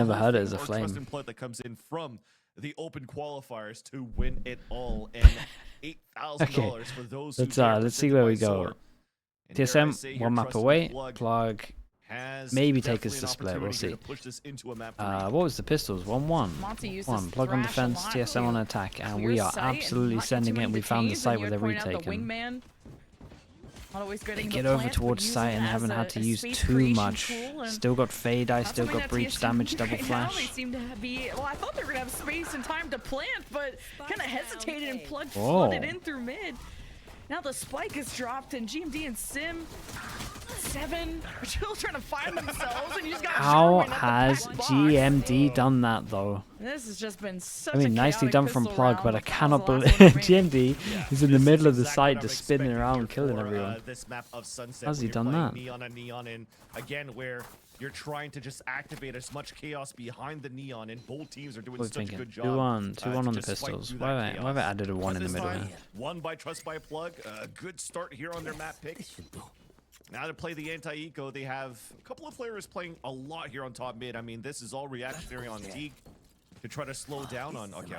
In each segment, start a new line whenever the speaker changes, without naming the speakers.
Never heard it as a
or
flame.
trust and plug that comes in from the open qualifiers to win it all, and $8,000 for those who
Let's see where we go. TSM, one map away. Plug, maybe take us to split. We'll see. What was the pistols? 1-1. 1. Plug on defense, TSM on attack, and we are absolutely sending it. We found the site where they're retaking. Get over towards site and haven't had to use too much. Still got fade, I still got breach damage, double flash.
They seem to be, well, I thought they were gonna have space and time to plant, but kind of hesitated and plugged flooded in through mid. Now the spike is dropped, and GMD and Sim 7 are still trying to find themselves, and you just got
How has GMD done that though?
This has just been such
I mean,
a
nicely done from
pistol
Plug,
round.
but I
That was
cannot
the
believe
last one
GMD is in the middle of the site just spinning around, killing everyone.
This map of Sunset,
How's he
where
done
you're
that?
playing Neon and Neon, and again, where you're trying to just activate as much chaos behind the Neon, and both teams are doing such a good job.
2-1
to
on the
just fight
pistols.
through
Why
that
have I
chaos.
added a 1 in the
This
middle
time,
here?
Won by Trust by Plug. A good start here on their map pick. Now to play the anti-eco, they have a couple of players playing a lot here on top mid. I mean, this is all reactionary on Teague to try to slow down on... Okay,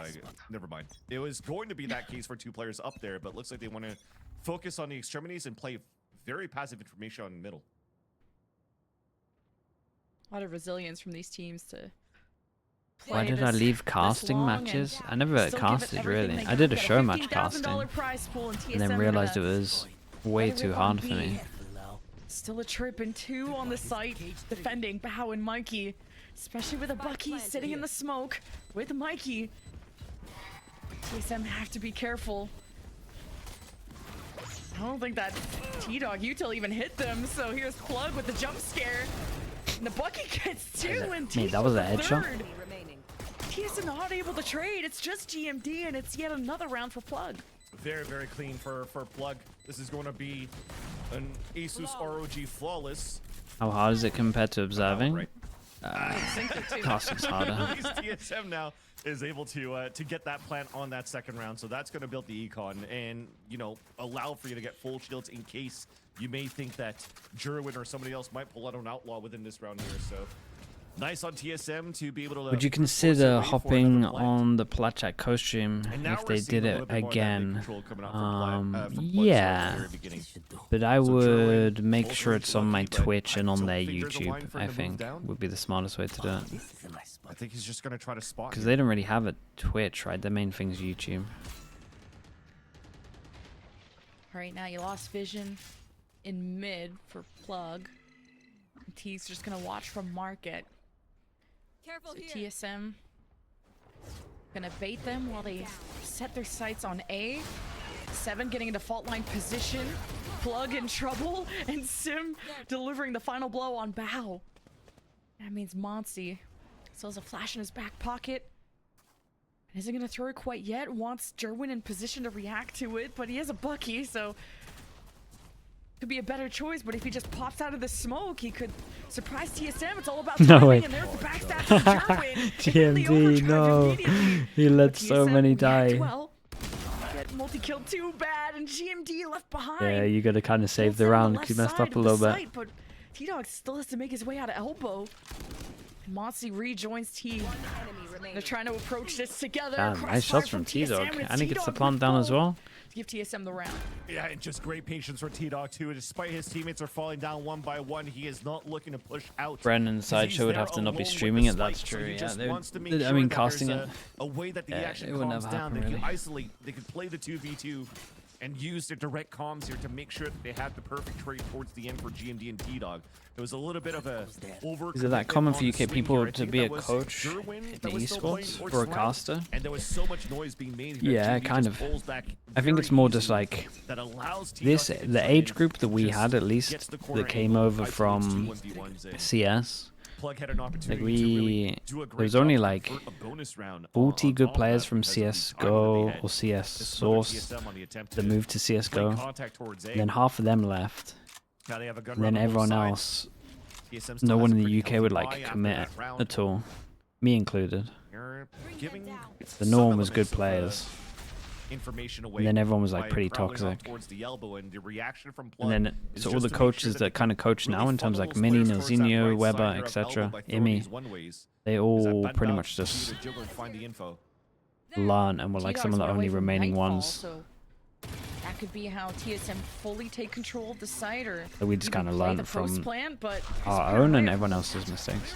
never mind. It was going to be that case for 2 players up there, but looks like they want to focus on the extremities and play very passive information on the middle.
A lot of resilience from these teams to
Why did I leave casting matches? I never
still give it
casted
everything
really.
they
I did a
got.
show
Get
match
$15,000
casting,
prize pool, and
and then
TSM
realized it
gonna
was way
let it
too
rip
hard
on
for me.
B. Still a trip and 2 on the site, defending Bao and Mikey, especially with a Bucky sitting in the smoke with Mikey. TSM have to be careful. I don't think that T-Dog util even hit them, so here's Plug with the jump scare. And the Bucky gets 2 and T
that was a headshot?
third. TSM not able to trade, it's just GMD, and it's yet another round for Plug.
Very, very clean for Plug. This is going to be an Asus ROG flawless.
How hard is it compared to observing?
Right.
Casting's harder.
At least TSM now is able to get that plant on that second round, so that's going to build the econ and, you know, allow for you to get full shields in case you may think that Jerwin or somebody else might pull out an outlaw within this round here. So nice on TSM to be able to...
Would you consider hopping on the Platchat co-stream if they did it again? Yeah, but I would make sure it's on my Twitch and on their YouTube, I think, would be the smartest way to do it.
I think he's just going to try to spot
Because they don't really have a Twitch, right? Their main thing's YouTube.
Alright, now you lost vision in mid for Plug. T's just gonna watch from market.
Careful
So
here.
TSM gonna bait them while they set their sights on A. 7 getting into fault line position. Plug in trouble, and Sim delivering the final blow on Bao. That means Monsey still has a flash in his back pocket. Isn't gonna throw it quite yet. Wants Jerwin in position to react to it, but he has a Bucky, so could be a better choice. But if he just pops out of the smoke, he could surprise TSM. It's all about timing,
way.
and there's the backstab from Jerwin.
GMD, no. He let so
TSM
many
react
die.
well. Get multi-kill too bad, and GMD left behind.
Yeah, you gotta kind of save the
TSM on
round
left
because you messed
side
up a
of the
little bit.
site, but T-Dog still has to make his way out of elbow. And Monsey rejoins T. They're trying to approach this together.
Damn, nice shots from T-Dog. And he gets the plant down as well.
To give TSM the round.
Yeah, and just great patience for T-Dog too. Despite his teammates are falling down one by one, he is not looking to push out.
Brennan Sideshow would have to not be streaming it, that's true. Yeah, I mean, casting it.
A way that the action
it would
calms
never
down.
happen,
They can
really.
isolate. They can play the 2v2 and use their direct comms here to make sure that they have the perfect trade towards the end for GMD and T-Dog. It was a little bit of a over.
Is it that common for UK people to be a coach in esports or a caster?
And there was so much noise being made here.
Yeah,
GMD
kind
just
of.
pulls back
I think
very
it's more just
easily.
like
That allows
this,
T-Dog to
the
get
age
in,
group that we
just
had at
gets
least
the corner
that came
angle,
over
isolates
from
2-1v1s in.
CS.
Plug had an opportunity
Like
to really do a
there
great
was only
job
like
and convert a bonus round
40
on
good
top of
players
that
from
because of the timing
CSGO
that they
or CS
had. This is
Source
TSM on the attempt
that
to
moved to
play
CSGO.
contact towards A.
And then half of them left.
Now they have a gun
And then
run on both
everyone
sides.
else,
TSM still
no
has
one
a
in the
pretty
UK
healthy
would
buy
like
after
commit
that round.
at all. Me included.
You're giving
The
some
norm was good
elements of,
players.
information away.
And then everyone was like
by
pretty
prowling off
toxic.
towards the elbow, and the reaction from Plug
And then
is
so all
just
the
to make
coaches
sure
that kind of coach
really
now in terms
funnel
like
those
Mini,
players towards that
Nozinho,
right
Weber,
side here of
etc.
elbow by throwing
Imi,
these one-ways.
they
Is that
all
Ban
pretty
Bao
much
continue
just
to jiggle and find the info.
learn and were like some of the
T-Dogs went
only
away from
remaining
Nightfall,
ones.
So that could be how TSM fully take control of the site, or
So we just
even
kind of
play
learned
the
from
post plan, but
our own and everyone else's mistakes.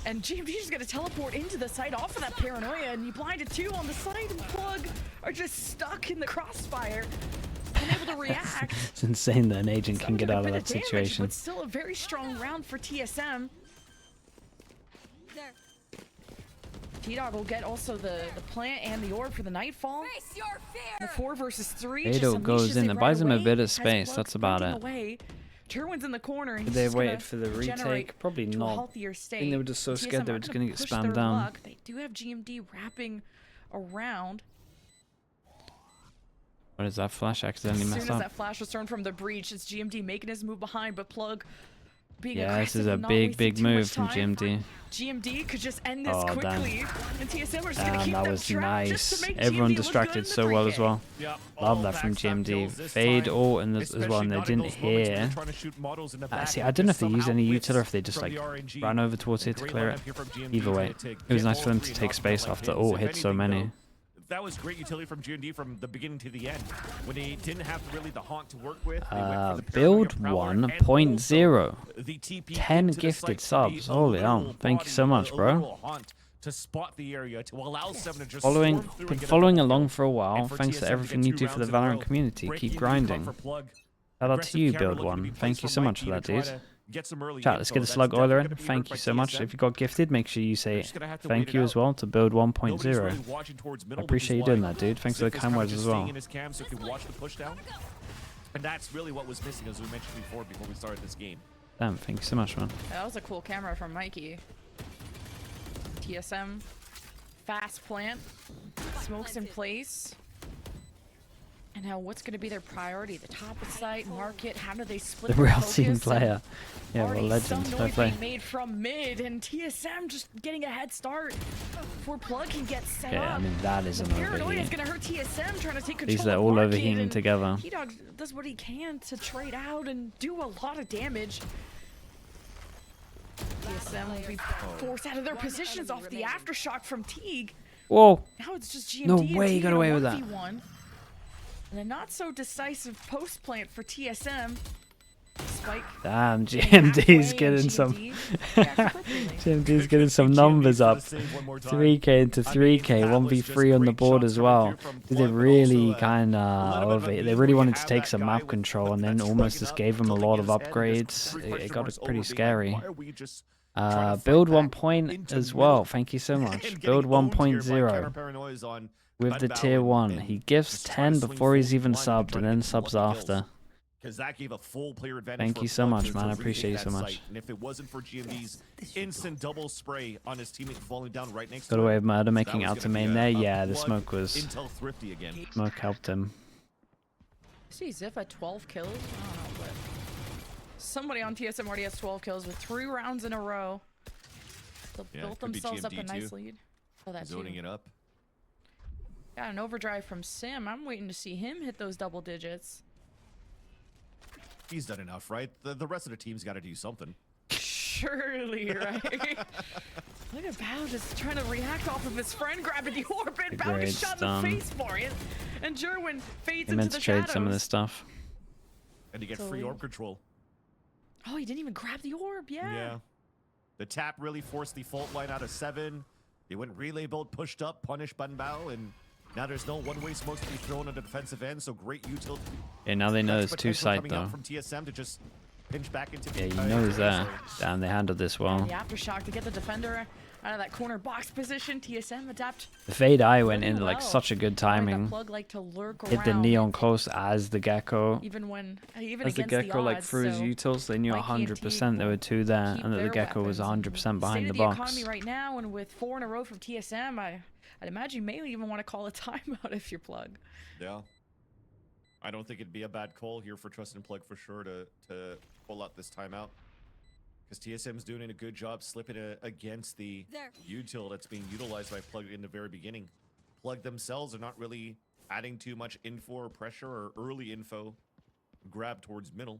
And GMD is gonna teleport into the site off of that paranoia, and you blinded two on the site, and Plug are just stuck in the crossfire, unable to react.
It's insane that an agent
So
can get
a
out of
bit
that
damage,
situation.
But still a very strong round for TSM.
There.
T-Dog will get also the plant and the orb for the Nightfall.
Face your
The
fear.
4 versus 3.
Beidou
just
goes
unleashes
in,
it
it buys
right
him a
away,
bit of
has
space,
Plug
that's about
sprinting
it.
away. Terwin's in the corner. And
Did
he's
they
just
wait
gonna
for the
regenerate
retake? Probably
to a
not.
healthier
I
state.
think they were just so
TSM
scared they
are
were just
gonna
gonna get
push
spammed
their
down.
luck. They do have GMD wrapping around.
What is that flash accidentally
As
messed
soon as
up?
that flash was thrown from the breach, it's GMD making his move behind, but Plug being
Yeah, this is
aggressive
a
and not
big,
wasting
big
too much
move from
time.
GMD.
GMD could just end this
Oh, damn.
quickly, and TSM are just gonna
Damn,
keep
that
them
was
trapped just
nice.
to make
Everyone
GMD look good
distracted
in the
so well as
pre-game.
Love
well. Love that from
backstab
GMD.
kills this
Fade
time,
all in this as well,
especially
and they
not in
didn't
those moments when
hear.
they're trying to shoot models in the back
See,
and
I don't know
get
if they
some
used any
outwits
util or if they just
from
like
the RNG.
ran over towards here to
Great
clear
lineup
it.
here from GMD
Either way,
to
it was
get
nice
all
for them
three
to take
knocked out
space
like
after
this.
all
If
hit so
anything,
many.
though, that was great utility from GMD from the beginning to the end. When they didn't have really the haunt to work with, they went for the
Build
Paranoia Prowler and
1.0.
also the TP
10
into the
gifted
site to be
subs.
a
Holy
literal
hell. Thank you
body,
so much,
a
bro.
literal haunt to spot the area, to allow Seven to just
Following,
storm through
been
and get a
following
double
along
kill.
for a while.
And for
Thanks
TSM
to everything
get
you
2
do for the
rounds in a row,
Valorant community.
breaking
Keep
the cut
grinding.
for Plug.
Shout out
Aggressive
to you,
counter
Build
looking to be
One.
placed
Thank you
from
so
Mike
much for
E
that,
to try
dude.
to get some early
Chat, let's
info.
get a
That's
slug
definitely
oiler
gonna
in.
be
Thank
worked
you
by
so much.
TSM.
If you got gifted, make sure you say
They're just gonna have to
thank
wait
you
it
as
out.
well to Build
Nobody's
1.0.
really watching towards middle,
I appreciate you
which is
doing
why
that, dude. Thanks for the
Sif is
kind
kinda
words
just
as well.
staying in his cam so he can watch the push down. And that's really what was missing, as we mentioned before we started this game.
Damn, thank you so much, man.
That was a cool camera from Mikey. TSM, fast plant, smokes in place. And now what's going to be their priority? The top of site, market, how do they split
The
their
real team
focus?
player. Yeah, well,
Already
legend.
some
Fair
noise
play.
being made from mid, and TSM just getting a head start before Plug can get set
Yeah,
up.
I mean, that is
The
an
paranoia is
overheat.
going to hurt TSM trying to take control
These are
of
all
market,
overheating
and
together.
T-Dog does what he can to trade out and do a lot of damage. TSM will be forced out of their positions off the aftershock from Teague.
Whoa!
Now it's just GMD
No
and
way he
Teague
got
in a
away with that.
1v1. And a not so decisive post plant for TSM. Spike.
Damn,
getting
GMD's
halfway,
getting
and
some.
GMD reacts appropriately.
GMD's getting some numbers up. 3k into 3k, 1v3 on the board as well. They did really kind of they really wanted to take some map control and then almost just gave them a lot of upgrades. It got pretty scary. Build 1 point as well. Thank you so much. Build 1.0 with the tier 1. He gives 10 before he's even subbed and then subs after.
Because that gave a full player advantage.
Thank
for
you so
Plug
much,
to
man. I
retake
appreciate you
that
so much.
site. And if it wasn't for GMD's instant double spray on his teammate falling down right next
Got
to
away
him,
with murder
that
making
was
out to
gonna be
main there.
a
Yeah, the
Plug
smoke was.
Intel thrifty again.
Smoke helped him.
See Ziff at 12 kills? I don't know, but somebody on TSM already has 12 kills with 3 rounds in a row. They'll
Yeah,
built
it could be
themselves up a
GMD
nice
too.
lead. Oh, that's
Zoning it up.
Got an overdrive from Sim. I'm waiting to see him hit those double digits.
He's done enough, right? The rest of the team's got to do something.
Surely, right? Look at Bao just trying to react off of his friend grabbing the orb, and Bao
Great
gets shot in the
stun.
face for it. And Jerwin fades
He
into
meant
the
to trade
shadows.
some of this stuff.
And to get
So
free
we-
orb control.
Oh, he didn't even grab the orb.
Yeah. The tap really forced the fault line out of 7. They went relay build, pushed up, punished Ban Bao, and now there's no one-way smokes to be thrown on the defensive end, so great utility.
Okay, now they know
That's
it's 2
potential
side
coming out
though.
from TSM to just pinch back into
Yeah,
the
you know he's there. Damn, they handled this well.
The aftershock to get the defender out of that corner box position. TSM adapt.
The fade eye went
really
in like
well.
such a good
Knowing that
timing.
Plug like to lurk
Hit the
around,
neon close as the gecko.
even
As the
against
gecko like
odds,
threw his
so
utils, they knew
Mikey and
100% there were 2 there,
keep
and that the
their
gecko was
weapons.
100% behind
State
the
of
box.
economy right now, and with 4 in a row from TSM, I'd imagine you may even want to call a timeout if you're Plug.
Yeah. I don't think it'd be a bad call here for Trust and Plug for sure to pull out this timeout. Because TSM's doing a good job slipping against the
There.
util that's being utilized by Plug in the very beginning. Plug themselves are not really adding too much info or pressure or early info grab towards middle.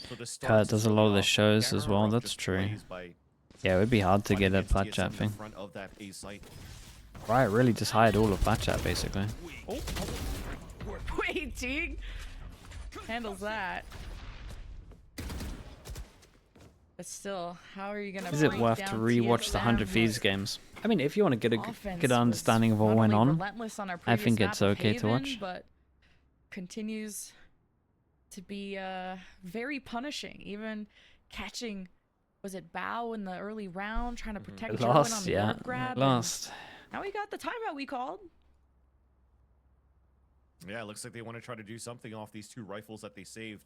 So the
Kurt does a lot of the shows as well. That's true. Yeah, it would be hard to get a plat chat thing. Right, really just hired all of plat chat basically.
Oh. Wait, Teague handles that. But still, how are you gonna?
Is it worth to rewatch the 100 Thieves games? I mean, if you want to get a good understanding of what went on, I think it's okay to watch.
But continues to be very punishing. Even catching, was it Bao in the early round, trying to protect
Lost,
on the
yeah,
grab.
lost.
Now we got the timeout we called.
Yeah, it looks like they want to try to do something off these 2 rifles that they saved.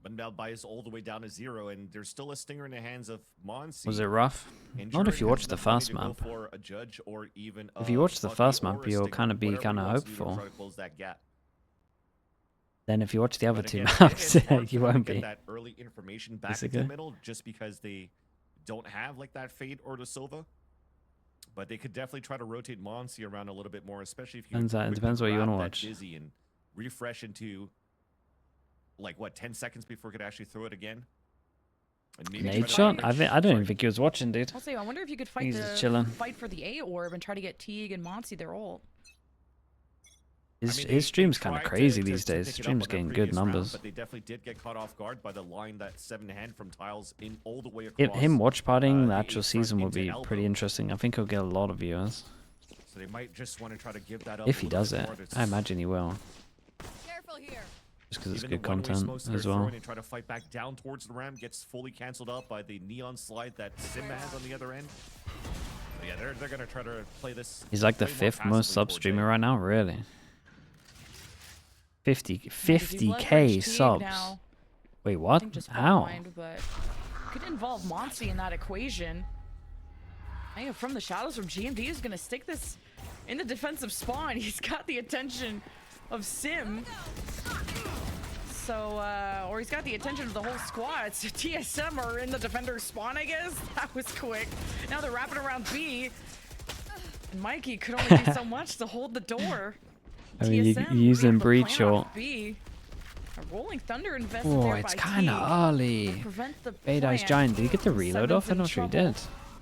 But now bias all the way down to 0, and there's still a stinger in the hands of Monsi.
Was it rough? Not if you watch the first map. If you watch the first map, you'll kind of be hopeful. Then if you watch the other 2 maps, you won't be.
That early information back in the middle, just because they don't have like that fade or the Silva. But they could definitely try to rotate Monsi around a little bit more, especially if you.
It depends what you want to watch.
Dizzy and refresh into. Like what, 10 seconds before it could actually throw it again?
Nade shot? I don't even think he was watching, dude.
I'll say, I wonder if you could fight fight for the A orb and try to get Teague and Monsi their ult.
His stream's kind of crazy these days. His stream's getting good numbers.
But they definitely did get caught off guard by the line that 7-hand from Tiles in all the way across.
Him watch partying the actual season will be pretty interesting. I think he'll get a lot of viewers.
So they might just want to try to give that up.
If he does it, I imagine he will.
Careful here.
Just because it's good content as well.
Try to fight back down towards the ram, gets fully cancelled out by the neon slide that Sim has on the other end. But yeah, they're gonna try to play this.
He's like the 5th most sub streamer right now, really. 50k subs.
Now.
Wait, what? How?
But could involve Monsi in that equation. I think from the shadows from GMD is gonna stick this in the defensive spawn. He's got the attention of Sim. So, or he's got the attention of the whole squad. So TSM are in the defender's spawn, I guess. That was quick. Now they're wrapping around B. And Mikey could only do so much to hold the door.
I mean, you're using breach or...
A rolling thunder invested
Oh,
there
it's
by
kind of early. Beta Giant, did he get the reload off? I'm not sure he did.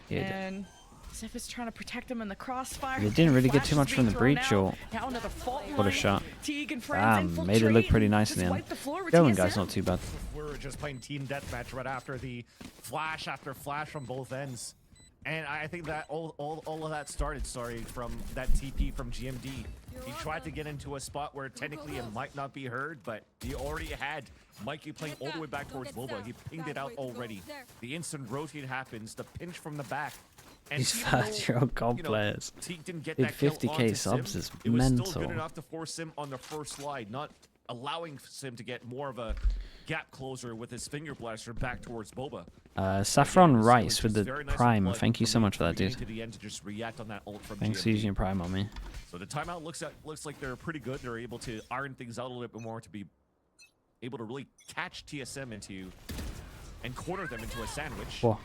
Yeah,
and Sif is trying to protect him in the crossfire.
They didn't really get too much from the breach or... What a shot. Damn, made it look pretty nice in the end. Going, guys, not too bad.
We're just playing team deathmatch right after the flash after flash from both ends. And I think that all of that started, from that TP from GMD. He tried to get into a spot where technically it might not be heard, but he already had Mikey playing all the way back towards Boba. He pinged it out already. The instant rotate happens, the pinch from the back. And
these 30-year-old COD players.
Didn't get
Dude,
that kill
50k subs
Sim.
is
It was
mental.
still good enough to force Sim on the first slide, not allowing Sim to get more of a gap closer with his finger blaster back towards Boba.
Saffron Rice with the Prime. Thank you so much for that, dude. Thanks for using your Prime on me.
So the timeout looks like they're pretty good. They're able to iron things out a little bit more to be able to really catch TSM into and corner them into a sandwich.
Whoa.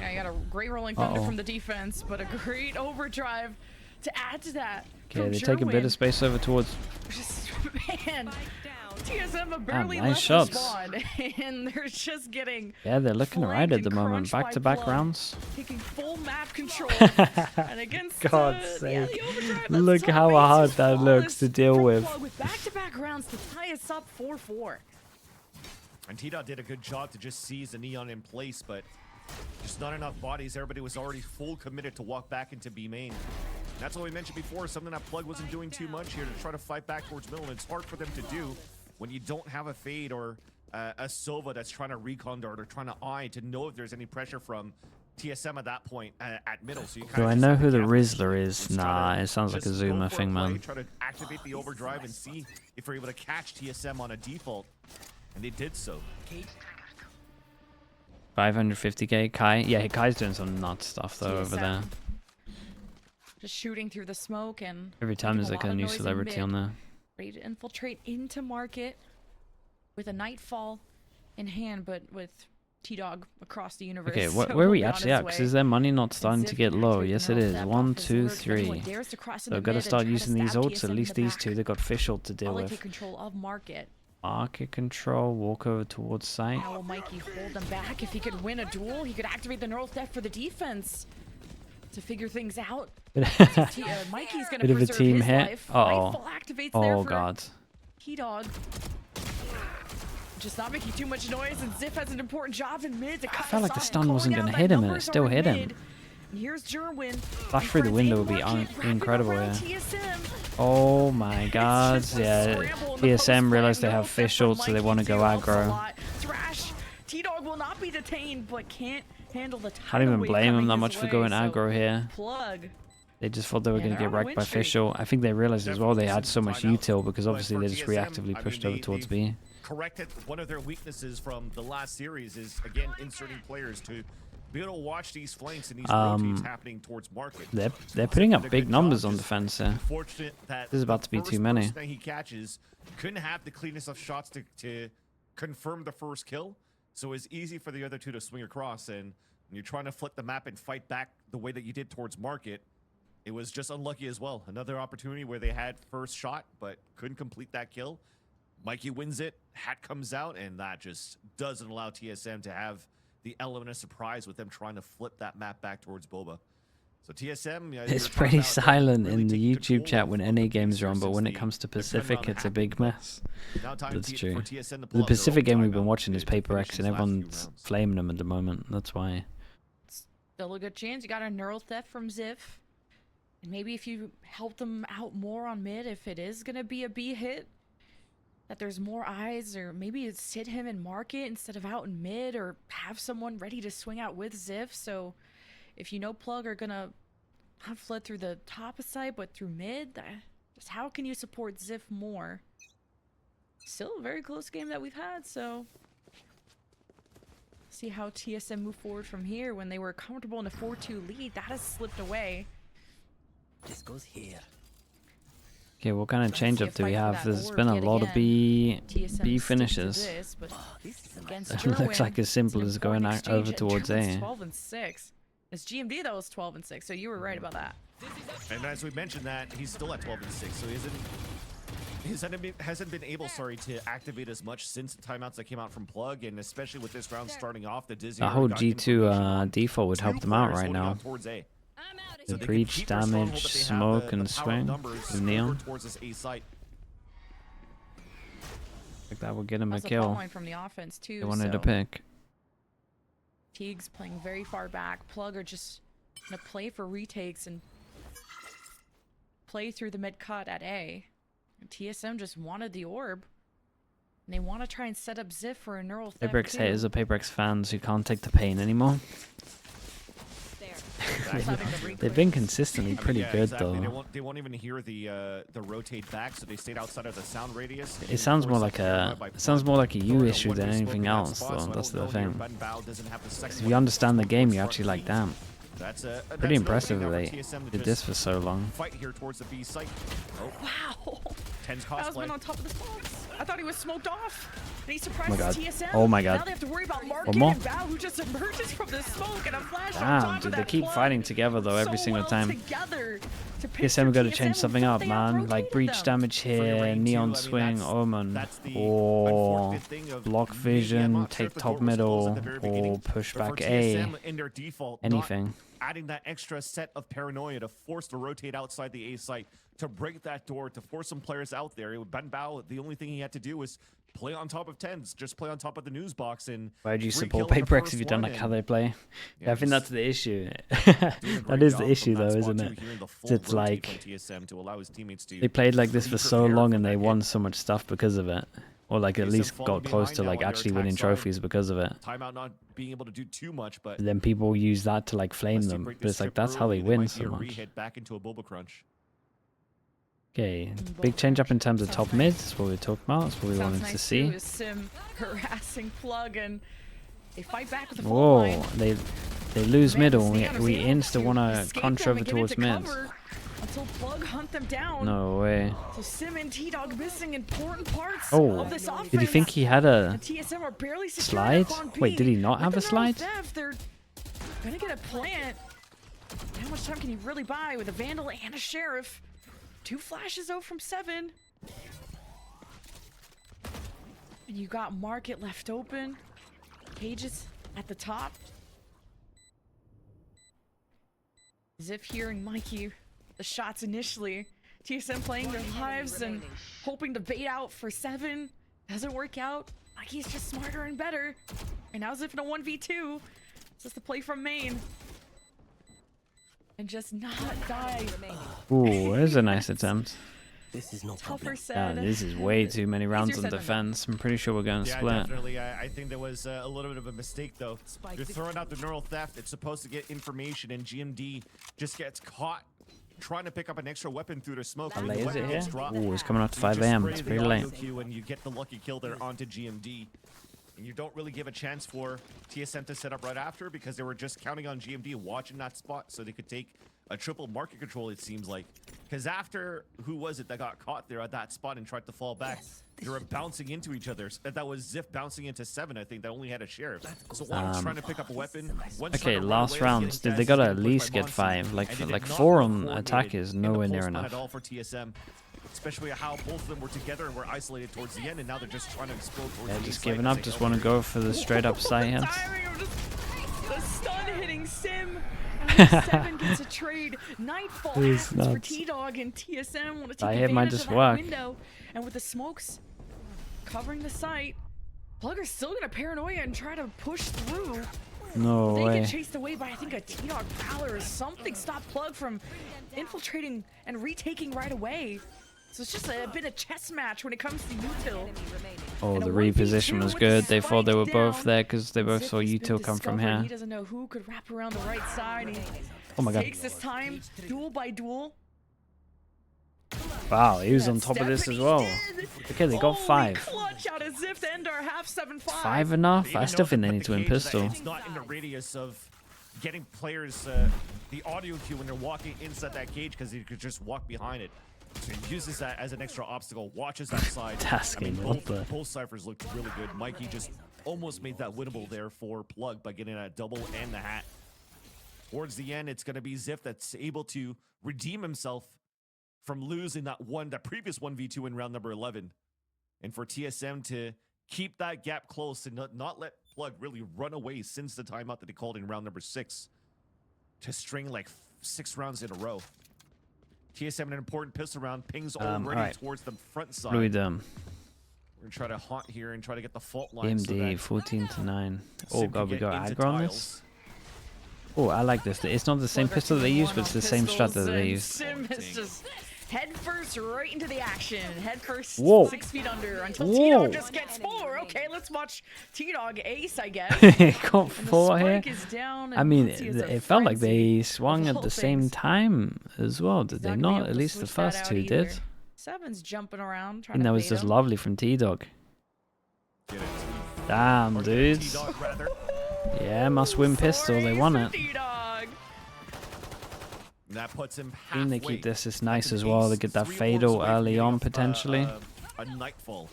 Yeah, you got a great rolling thunder from the defense, but a great overdrive to add to that.
Okay, they take a bit of space over towards...
Man, TSM are barely
nice
left
shots.
the spawn, and they're just getting...
Yeah, they're looking right at the moment. Back-to-back rounds.
Taking full map control. And against
God's
the
sake.
overdrive,
Look how hard that looks to deal with.
Back-to-back rounds to tie us up 4-4.
And T-Dot did a good job to just seize the neon in place, but just not enough bodies. Everybody was already full committed to walk back into B main. And that's what we mentioned before, something that Plug wasn't doing too much here to try to fight back towards middle. And it's hard for them to do when you don't have a fade or a Sova that's trying to recon dart or trying to eye to know if there's any pressure from TSM at that point at middle. So you
Do I know who the Rizzler is? Nah, it sounds like a Zoomer thing, man.
Try to activate the overdrive and see if we're able to catch TSM on a default. And they did so.
550k. Kai? Yeah, Kai's doing some nuts stuff, though, over there.
Just shooting through the smoke and...
Every time there's like a new celebrity on there.
Ready to infiltrate into market with a nightfall in hand, but with T-Dog across the universe.
Okay,
so
where are we
he'll be on
actually
his
at? Because
way.
is their money not
And
starting to
Ziv
get
can
low?
activate
Yes,
the
it
neural
is.
theft
1,
off his
2,
lurk. If anyone
3.
dares to cross
So
into
gotta
mid and
start
try to
using these
stab
ults.
TSM
At
in
least
the
these
back
two. They got Fischl to deal
while they take
with.
control of market.
Market control. Walk over towards site.
How will Mikey hold them back? If he could win a duel, he could activate the neural theft for the defense to figure things out. Mikey's gonna
Bit of a
preserve
team
his
hit.
life.
Uh-oh.
Nightfall activates there
Oh
for
god.
T-Dog. Just not making too much noise, and Ziff has an important job in mid to cut
felt like
us
the
off,
stun
calling
wasn't
out
gonna
that
hit him, and it
numbers
still
are in
hit him.
mid. And here's Jerwin.
Flash through the window would be incredible, yeah.
TSM.
Oh my god.
It's just a
Yeah.
scramble in the
TSM
post
realized they
flag.
have
No theft
Fischl,
from
so they
Mikey
want to go
too, helps a
aggro.
lot. Thrash. T-Dog will not be detained, but can't handle the
Can't even
tidal wave
blame him
coming
that
his
much for
way,
going
so
aggro here.
Plug.
They just thought they were
Yeah,
going to
they're
get
on a
wrecked by
win streak.
Fischl. I think they realized as well they had so much
Definitely
util because
But
obviously
for
they just
TSM,
reactively
I
pushed
mean,
over towards
they've
B.
corrected one of their weaknesses from the last series is, again, inserting players to be able to watch these flanks and these rotates happening towards market.
They're putting up
Did a
big
good
numbers
job,
on
just
defense here.
Unfortunate that
This is about
the
to be too
first
many.
person that he catches couldn't have the cleanest of shots to confirm the first kill. So it's easy for the other two to swing across, and when you're trying to flip the map and fight back the way that you did towards market, it was just unlucky as well. Another opportunity where they had first shot but couldn't complete that kill. Mikey wins it, hat comes out, and that just doesn't allow TSM to have the element of surprise with them trying to flip that map back towards Boba. So TSM, yeah,
It's pretty silent in the YouTube chat when NA games are on, but when it comes to Pacific, it's a big mess. That's true. The Pacific game we've been watching is Paper X, and everyone's flaming them at the moment. That's why.
Still a good chance. You got a neural theft from Ziff. And maybe if you help them out more on mid, if it is going to be a B hit, that there's more eyes, or maybe it's sit him in market instead of out in mid, or have someone ready to swing out with Ziff. So if you know Plug are going to not flood through the top of site, but through mid, just how can you support Ziff more? Still a very close game that we've had, so see how TSM move forward from here. When they were comfortable in a 4-2 lead, that has slipped away.
This goes here.
Okay, what kind of
Let's see a
change up do we
fight for
have?
that
There's
orb
been a
yet
lot of
again.
B
TSM sticks to
finishes.
this, but against
It looks
Jerwin,
like as simple
it's
as
an
going
important
over
exchange, and
towards
Jerwin's
A.
12-6. It's GMD that was 12-6, so you were right about that.
And as we mentioned that, he's still at 12-6, so he hasn't been able, to activate as much since the timeouts that came out from Plug, and especially with this round starting off, the Dizzy.
The whole G2 default would help them out right now.
Towards A.
I'm out of
The
here.
breach, damage, smoke, and swing with Neon.
Towards this A site.
Like that would get him a
That's a
kill.
following from the offense too.
They wanted to
so
pick.
Teague's playing very far back. Plug are just gonna play for retakes and play through the mid cut at A. And TSM just wanted the orb. And they want to try and set up Ziff for a neural theft.
Paper X
too.
haters are Paper X fans who can't take the pain anymore.
There.
They've been consistently pretty
Yeah,
good
exactly.
though.
They won't even hear the rotate back, so they stayed outside of the sound radius.
It sounds more like a you issue than anything else though. That's the thing. If you understand the game, you're actually like, damn.
That's
Pretty impressive that
that
they did this for so long.
Fight here towards the B site. Oh,
Wow.
Tens
That was
cosplay.
been on top of the smokes. I thought he was smoked off. And he
Oh
surprises
my god.
TSM.
Oh my god.
Now they have to worry about Mark
One more.
and Bao, who just emerges from the smoke, and a flash on
Damn,
top of
dude, they
that
keep
Plug.
fighting together though every
So
single
well
time.
together to pick
TSM
through
got to
TSM
change
who
something
thought
up,
they
man. Like
out-rotated
breach
them.
damage
For your
here,
range, too,
neon
I mean,
swing, omen,
that's the
or
unfortunate thing of
block
maybe, I'm
vision,
not sure
take
if the
top
door was closed
middle,
at the very
or
beginning,
push
but for
back A.
TSM in their default, not
Anything.
adding that extra set of paranoia to force to rotate outside the A site, to break that door, to force some players out there. Ben Bao, the only thing he had to do was play on top of tens, just play on top of the news box. And
Why'd you
free
support
kill in the
Paper X if
first
you don't
one,
like how
and
they play? Yeah, I think
just
that's the issue.
doing a
That
great
is
job
the
from
issue
that
though,
spot
isn't
too,
it?
hearing the full
It's
rotate
like
from TSM to allow his teammates to
they played like this for so
prepare
long
for
and
that
they
hit.
won so much stuff because of it. Or like at
TSM
least
falling
got close
behind
to
now
like
on their
actually
attack
winning
side.
trophies because of it.
Timeout not being able to do too much, but
But then people use that to like flame
unless you
them.
break
But
this
it's like
trip
that's how
early,
they
there
win
might
so
be a
much.
re-hit back into a Boba Crunch.
Okay, big change up in terms of top mids. That's what we're talking about. That's what we
Sounds
wanted
nice
to see.
too, is Sim harassing Plug, and they fight back with the full
Whoa,
line.
they lose
Man,
middle.
Sneon was
We
able
insta want to
escape
crunch
them
over
and get
towards
into
mids.
cover. until Plug hunt them down.
No way.
So Sim and T-Dog missing important parts
Oh,
of this offense.
did you think he had a
And TSM are barely
slide? Wait, did he not have a slide?
They're gonna get a plant. How much time can he really buy with a Vandal and a Sheriff? 2 flashes though from 7. And you got Market left open. Cages at the top. Ziff hearing Mikey, the shots initially. TSM playing their lives and hoping to bait out for 7. Doesn't work out. Mikey's just smarter and better. And now Ziff in a 1v2. It's just a play from main. And just not die.
Ooh, there's a nice attempt.
This is no
Tougher
problem.
said.
Yeah, this is way too many rounds
Easier
on
said than
defense. I'm pretty sure we're going to
Yeah,
split.
definitely. I think there was a little bit of a mistake, though. You're throwing out the neural theft. It's supposed to get information, and GMD just gets caught trying to pick up an extra weapon through the smoke.
How
and the
late is
weapon
it here?
gets dropped.
Ooh, it's coming up to
You
5
just
a.m.
spray
It's
the
pretty late.
audio cue and you get the lucky kill there onto GMD. And you don't really give a chance for TSM to set up right after because they were just counting on GMD watching that spot so they could take a triple market control, it seems like. Because after, who was it that got caught there at that spot and tried to fall back? They were bouncing into each other. That was Ziff bouncing into 7, I think, that only had a Sheriff. So one was trying to pick up a weapon. One's
Okay,
trying to run
last
away,
rounds.
getting
Did they
dashed,
gotta
getting
at
pushed
least
by
get
Monsoon,
5?
and
Like
they did not
4
look
on
coordinated
attack is
in the
nowhere near
pulse plan
enough.
At all for TSM. Especially how both of them were together and were isolated towards the end, and now they're just trying to explode towards
Yeah,
the
just
side
giving
and
up.
say,
Just
"Oh,
want to
here
go for the straight up sight hits.
Timing of the stun hitting Sim. And 7 gets a trade. Nightfall
This is
happens for
nuts.
T-Dog and TSM want to
That
take
hit might
advantage
just
of that
work.
window. And with the smokes covering the site, Plugger's still gonna paranoia and try to push through.
No
They
way.
get chased away by, I think, a T-Dog Prowler or something. Stop Plug from infiltrating and retaking right away. So it's just a bit of chess match when it comes to util.
Oh,
And
the
a 1v2
reposition was
with
good.
the
They thought they were
spike
both
down.
there because they both
Ziff
saw
has been
util come from
discovered. He
here.
doesn't know who could wrap around the right side. He
Oh my god.
takes this time, duel by duel.
Wow, he was on
That
top of
step,
this
and
as
he
well.
did.
Okay, they got
Holy
5.
clutch out of Ziff to end our half 7-5.
5 enough? I
Even
still
know
think they
that
need
the
to win
cage, that
pistol.
It's not in the radius of getting players the audio cue when they're walking inside that cage because you could just walk behind it. So he uses that as an extra obstacle, watches that side.
Tasking, what the-
both ciphers looked really good. Mikey just almost made that winnable there for Plug by getting that double and the hat. Towards the end, it's going to be Ziff that's able to redeem himself from losing that previous 1v2 in round number 11. And for TSM to keep that gap close and not let Plug really run away since the timeout that he called in round number 6 to string like 6 rounds in a row. TSM an important pistol round, pings already
alright.
towards the front side.
What do we do?
We're gonna try to haunt here and try to get the fault line. so
AMD
that
14 to 9. Oh
Sim can
god, we
get
got
into
aggro on
tiles.
this. Oh, I like this. It's not the same pistol that they use, but it's the same strat that they use.
Sim is just head first right into the action. Head first,
Whoa.
6 feet under until
Whoa.
T-Dog just gets 4. Okay, let's watch T-Dog ace, I guess.
Got
And the
4 here.
spike is down,
I
and
mean,
Monty is a
it felt like
frenzy
they swung
of
at
all
the same
things.
time as well, did
He's
they
not gonna be
not?
able
At
to
least the
switch that
first
out
2
either.
did.
7's jumping around,
I
trying
think
to
that was
bait
just
him.
lovely from T-Dog.
Get it.
Damn,
Or get a
dudes.
T-Dog, rather.
Yeah, must win pistol. They won it.
T-Dog.
And that puts him
I think they
halfway.
keep this. It's nice
That's
as
an
well.
ace,
They get that
3
fatal
wolves away from
early
getting
on
a
potentially.
a nightfall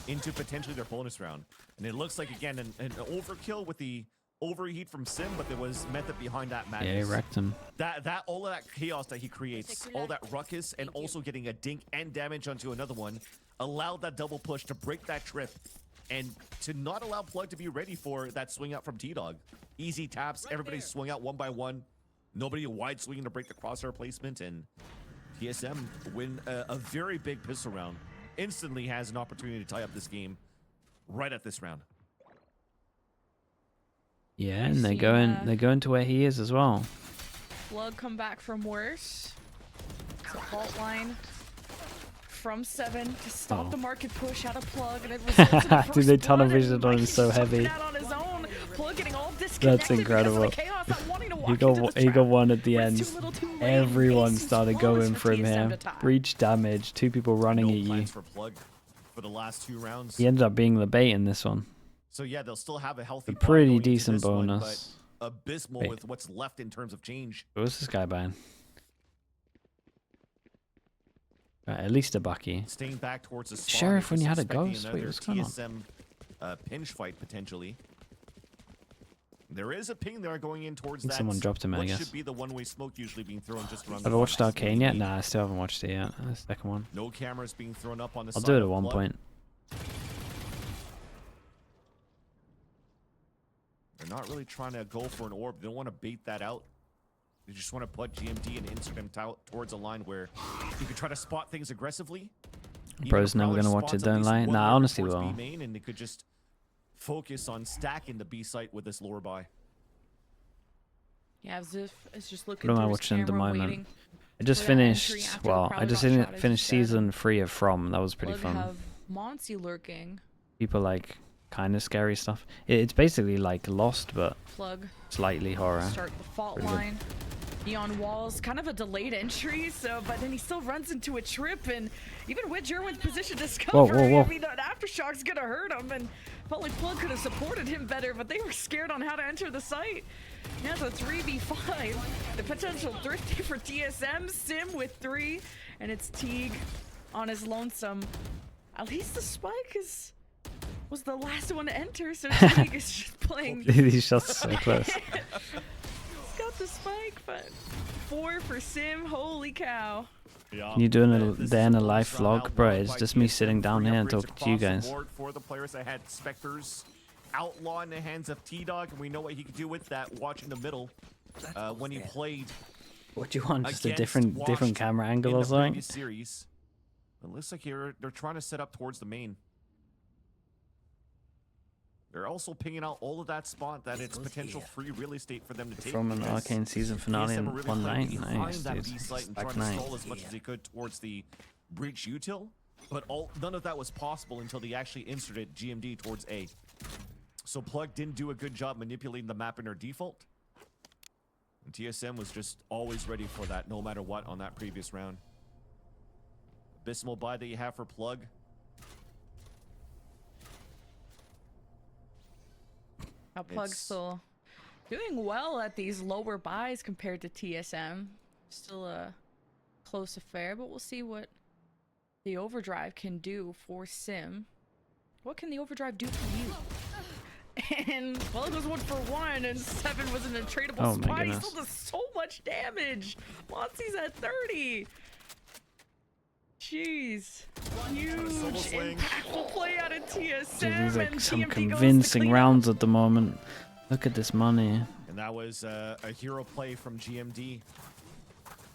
into potentially their bonus round. And it looks like, again, an overkill with the overheat from Sim, but there was method behind that madness.
Yeah, he wrecked him.
That all of that chaos that he creates, all that ruckus, and also getting a dink and damage onto another one, allowed that double push to break that trip and to not allow Plug to be ready for that swing out from T-Dog. Easy taps, everybody swung out one by one. Nobody wide swinging to break the crosshair placement, and TSM win a very big pistol round. Instantly has an opportunity to tie up this game right at this round.
Yeah, and
seen,
they're going to where he is as well.
Plug come back from worse. It's a fault line from 7 to stop
Oh.
the market push out of Plug, and it results in a
Dude,
first
they tunnel
blood, and
visioned on him
Mikey's
so
jumping
heavy.
out on his own. Plug getting all disconnected
incredible.
because of the chaos, not wanting to walk
He
into the
got
trap.
one at the
But
end.
it's too little, too late.
Everyone
Ace is
started
flawless
going for him
TSM
here.
to tie.
Breach damage, 2 people running
No
at you.
plans for Plug for the last 2 rounds.
He ended up being the bait in this one.
So yeah, they'll still have a healthy
A
pot
pretty
going into
decent
this one,
bonus.
but abysmal
Wait.
with what's left in terms of change.
What was this guy buying? Right, at least a Bucky.
Staying back towards the spawn.
Sheriff, when you had a
expecting
ghost? Wait,
another
what's going on?
TSM pinch fight potentially. There is a ping there going in towards that.
Someone dropped him, I
what
guess.
should be the one-way smoke usually being thrown just around.
Have I watched Arcane yet? Nah, I still haven't watched it yet. The second one.
No cameras being thrown up on the
I'll
side
do it
of
at one
Plug.
point.
They're not really trying to go for an orb. They don't want to bait that out. They just want to put GMD and insert him towards a line where you can try to spot things aggressively.
Bro's never gonna watch it, don't lie. Nah, I honestly will.
B main, and they could just focus on stacking the B site with this lower buy.
Yeah, as if it's just looking.
What am I
through his
watching at the
camera,
moment?
waiting
I just
for that entry
finished.
after the
Well, I
crowd
just
got shot, as you
finished
said.
season 3 of From. That was pretty
Plug
fun.
have Monty lurking.
People like kind of scary stuff. It's basically like Lost, but
Plug
slightly horror.
start the fault
Pretty good.
line. Neon walls, kind of a delayed entry, so but then he still runs into a trip, and even with Jerwin's position discovery,
whoa.
I mean, that aftershock's gonna hurt him, and felt like Plug could have supported him better, but they were scared on how to enter the site. Now it's a 3v5. The potential thrifty for TSM, Sim with 3, and it's Teague on his lonesome. At least the spike was the last one to enter, so Teague is just playing.
These shots are so close.
He's got the spike, but 4 for Sim. Holy cow.
Yeah.
Can you do a
This
day
is
in
a
a
bonus
live
round
vlog, bro?
outlined
It's
by
just me
TSM.
sitting down
3
here and
upgrades
talking to you
across the
guys.
board for the players that had Spectres Outlaw in the hands of T-Dog, and we know what he could do with that. Watching the middle when he played
What do you want? Just a
against
different
Washed
camera
in
angle
the
or something?
previous series. It looks like they're trying to set up towards the main. They're also pinging out all of that spot that it's potential free real estate for them to take.
From an
because
Arcane season finale in
TSM are really
one
playing
night.
behind
Nice,
that
dude.
B site and
Back
trying
night.
to stall as much as they could towards the breach util, but none of that was possible until they actually inserted GMD towards A. So Plug didn't do a good job manipulating the map in their default. And TSM was just always ready for that, no matter what, on that previous round. Abysmal buy that you have for Plug.
Now Plug's still doing well at these lower buys compared to TSM. Still a close affair, but we'll see what the overdrive can do for Sim. What can the overdrive do for you? And well, it was 1-for-1, and 7 was an untradeable
Oh my
spot. He
goodness.
still does so much damage. Monty's at 30. Jeez. Huge,
swing.
impactful play out of TSM.
Dude, these are
and
some
GMD goes to
convincing
clean up.
rounds at the moment. Look at this money.
And that was a hero play from GMD.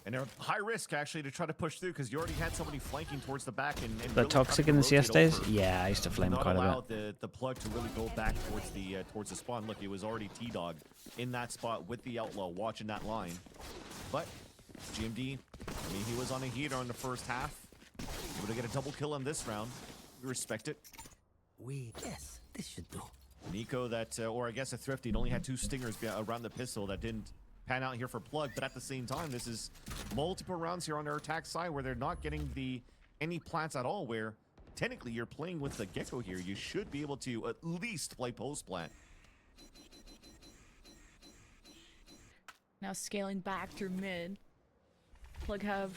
And they're high risk, actually, to try to push through because you already had somebody flanking towards the back. And
The
really
toxic
trying
in
to
the CS
rotate
days?
over.
Yeah, I used to flame
Not
quite a
allow
bit.
the plug to really go back towards the spawn. Look, it was already T-Dog in that spot with the Outlaw watching that line. But GMD, I mean, he was on a heater in the first half. Able to get a double kill on this round. We respect it.
Yes, this should do.
Nico, or I guess a Thrifty, only had 2 stingers around the pistol that didn't pan out here for Plug. But at the same time, this is multiple rounds here on their attack side where they're not getting any plants at all. Where technically you're playing with the Gecko here, you should be able to at least play post plant.
Now scaling back through mid. Plug have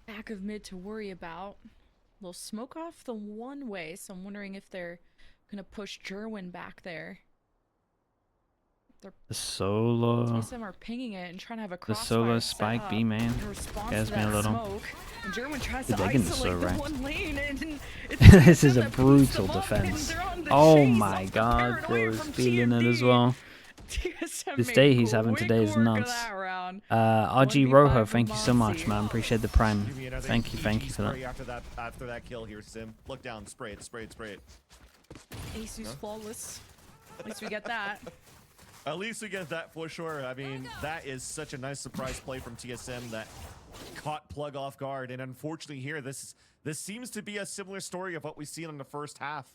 back of mid to worry about. They'll smoke off the one way, so I'm wondering if they're gonna push Jerwin back there.
The solo.
TSM are pinging it and trying to have a
The
crossfire
solo
set
spike
up
B main.
in response
Scares
to
me a
that
little.
smoke. And Jerwin tries
Dude,
to
they're getting so
isolate the
wrecked.
one lane, and it's
This is
TSM
a
that boosts
brutal
them up, and
defense.
they're on the
Oh
chase
my
off the
god,
paranoia
bro is
from
feeling it as
TMD.
well.
TSM
This
made
day he's having
quick
today is
work of
nuts.
that round.
RG
1v5
Rojo,
for
thank you so much,
Monty.
man. Appreciate the prime.
Give me another
Thank you
EG
for that.
spray after that kill here, Sim. Look down, spray it, spray it, spray it.
Asus flawless. At least we get that.
At least we get that for sure. I mean, that is such a nice surprise play from TSM that caught Plug off guard. And unfortunately here, this seems to be a similar story of what we've seen in the first half.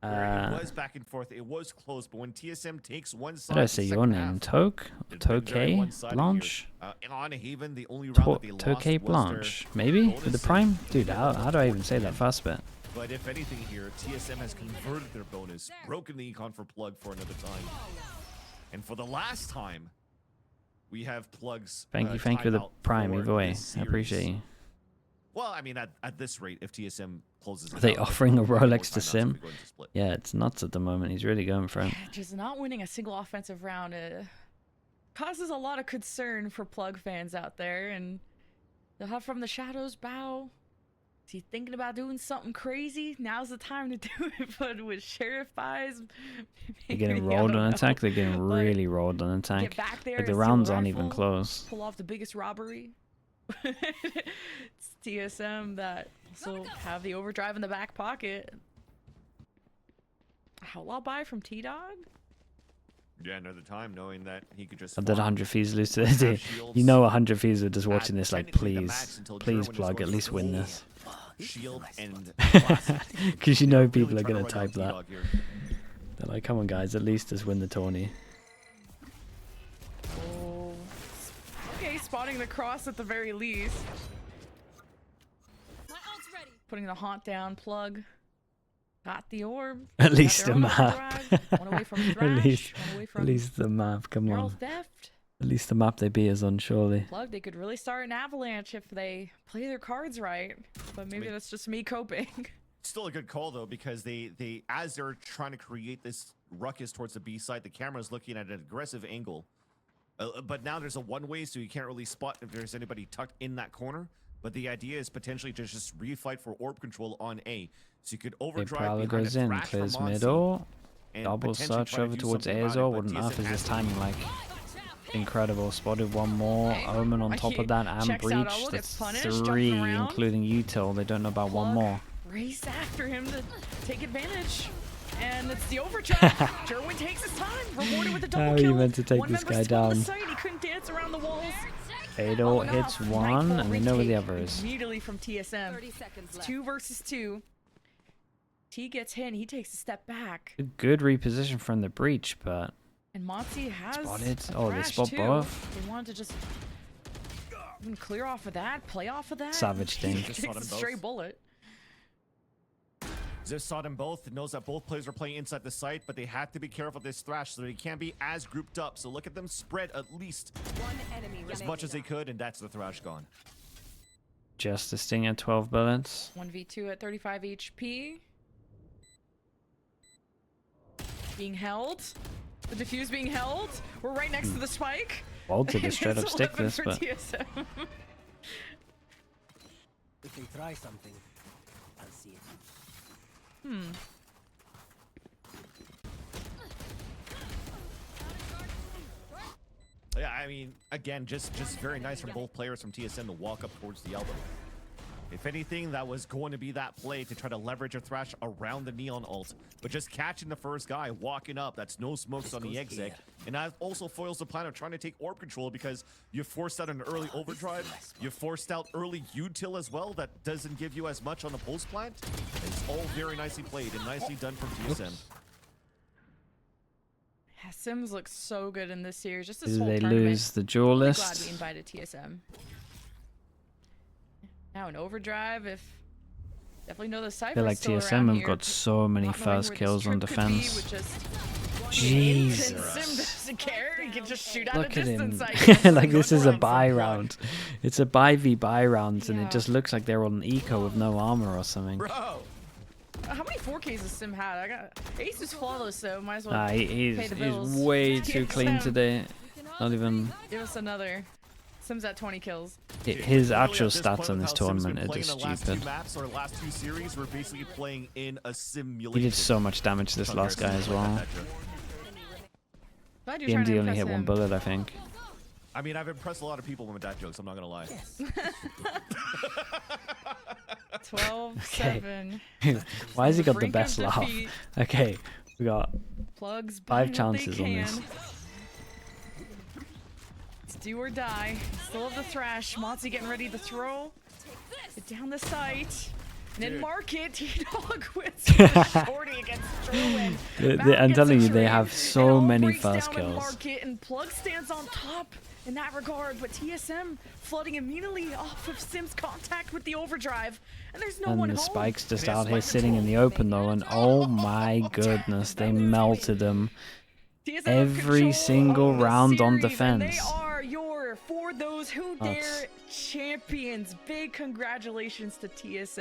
Where it was back and forth, it was close, but when TSM takes one side,
How do I say your name? Toke? Toke? Blanche?
On Haven, the only round that they lost
Toke
was
Blanche?
their
Maybe?
bonus
With the
and
prime? Dude, how do I even say that fast bit?
But if anything here, TSM has converted their bonus, broken the econ for Plug for another time. And for the last time, we have Plug's
Thank you for the
timeout
prime
for
either way.
this
I appreciate
series.
you.
Well, I mean, at this rate, if TSM closes it
Are they
out,
offering a
there's probably more
Rolex to
timeouts
Sim?
if we go into split.
Yeah, it's nuts at the moment. He's really going for it.
Just not winning a single offensive round causes a lot of concern for Plug fans out there, and they'll have From the Shadows bow. Is he thinking about doing something crazy? Now's the time to do it, but with Sheriff buys,
They're getting rolled on attack. They're getting really rolled on attack.
Get back there
Like the
and steal a
rounds aren't even
rifle,
close.
Pull off the biggest robbery. It's TSM that also have the overdrive in the back pocket. Outlaw buy from T-Dog?
Yeah, another time knowing that he could just.
I did 100 fees lose today.
have
You know
shields
100 fees are just watching
at
this like,
technically the
please,
max until
please
Gerwin is
Plug,
going
at least
for
win
full
this.
shield and
Because you know
really
people are
trying
going to
run
type
down
that.
T-Dog here.
They're like, come on guys, at least just win the tourney.
Oh. Okay, spotting the cross at the very least.
My ult's ready.
Putting the haunt down, Plug. Got the orb.
At
Got
least
their
a
own
map.
overdrive. One away from
At
Thrash.
least,
One away
at
from
least the map, come
Neural
on.
Theft.
At least the map they beat us on, surely.
Plug, they could really start an avalanche if they play their cards right. But maybe that's just me coping.
Still a good call though, because they as they're trying to create this ruckus towards the B side, the camera's looking at an aggressive angle. But now there's a one-way, so you can't really spot if there's anybody tucked in that corner. But the idea is potentially to just refight for orb control on A, so you could
Big
overdrive
Prowler
behind
goes
a
in,
thrash from
clears
Monsi
middle.
and
Double
potentially
search
try to
over
do
towards
something
A as
about
well.
it, but
Wouldn't
TSM
laugh, is
has
his
to-
timing like incredible. Spotted one more.
Okay.
Omen on top of that and
Checks out,
Breach.
Elwood
That's
gets punished, jumping
3,
around.
including Util. They don't know about one
Plug
more.
race after him to take advantage. And it's the overdrive. Jerwin takes his time, rewarded with a double
How are
kill.
you meant to take
One
this
member
guy
still on the
down?
site. He couldn't dance around the walls.
Ado
Oh,
hits
enough.
one,
Rightful
and we know where the
retake
other is.
Immediately from TSM.
30 seconds left.
2 versus 2. T gets hit and he takes a step back.
Good reposition from the Breach, but
And Monty has
Spotted.
a
Oh, they
thrash
spot
too.
both.
They wanted to just even clear off of that, play off of that.
Savage
He
dink.
Just
takes
shot
a
them both.
straight bullet.
Ziv saw them both, knows that both players are playing inside the site, but they have to be careful of this thrash so they can't be as grouped up. So look at them spread at least
One enemy
as
remaining.
much as they could, and that's the thrash gone.
Just a Sting at 12 bullets.
1v2 at 35 HP. Being held. The defuse being held. We're right next to the spike.
Bolted to straight up
It's
stick
11
this,
for
but
TSM.
If they try something, I'll see it.
Yeah, I mean, again, just very nice from both players from TSM to walk up towards the elbow. If anything, that was going to be that play to try to leverage a thrash around the Neon ult, but just catching the first guy, walking up, that's no smokes on the exec. And that also foils the plan of trying to take orb control because you forced out an early overdrive, you forced out early util as well, that doesn't give you as much on the post plant. It's all very nicely played and nicely done from TSM.
Yeah, Sims looks so good in this series. Just this
do
whole
they
tournament.
lose the
Really glad
duelist?
we invited TSM. Now an overdrive. If definitely know the
I
Cypher
feel like
still
TSM
around
have
here.
got so many
Not knowing
first
where the
kills on
strip could be
defense.
with just-
Jesus.
And Sim doesn't care. He can just shoot out
Look
a
at
distance.
him.
I guess.
Like this is a
Good
buy
round.
round. It's a buy v buy round, and
Yeah.
it just looks like they're on eco with no armor or something.
Bro!
How many 4Ks has Sim had? I got Ace is flawless, so might as well
Nah,
pay
he's
the bills.
way too clean
TSM.
today. Not even
give us another. Sim's at 20 kills.
his
Literally
actual
at this
stats
point
on
with
this
how Sim's been
tournament are
playing
just
the last
stupid.
two maps or last two series, we're basically playing in a simulation.
He did so much damage to this last guy as well.
Glad you're trying to
BMD only
impress
hit one
him.
bullet, I think.
I mean, I've impressed a lot of people with that jokes, I'm not gonna lie.
Yes.
12-7.
Why has he got the
Brink of
best laugh?
defeat.
Okay, we got
Plugs
5
buying what
chances
they
on this.
can. It's do or die. Still have the thrash. Monty getting ready to throw. Get down the sight. And then
Dude.
market. T-Dog wins the shorty against Jerwin.
I'm telling you, they
trade.
have
And
so
all
many
breaks
first
down in
kills.
Market, and Plug stands on top in that regard, but TSM flooding immediately off of Sim's contact with the overdrive. And there's no one
And the
home.
Spike's just
It is
out here
spike
sitting in the open though, and oh my goodness, they melted him.
TSM have
Every
control
single
of the
round on
series, and they
defense.
are your for those Who Dare champions. Big congratulations to TSM.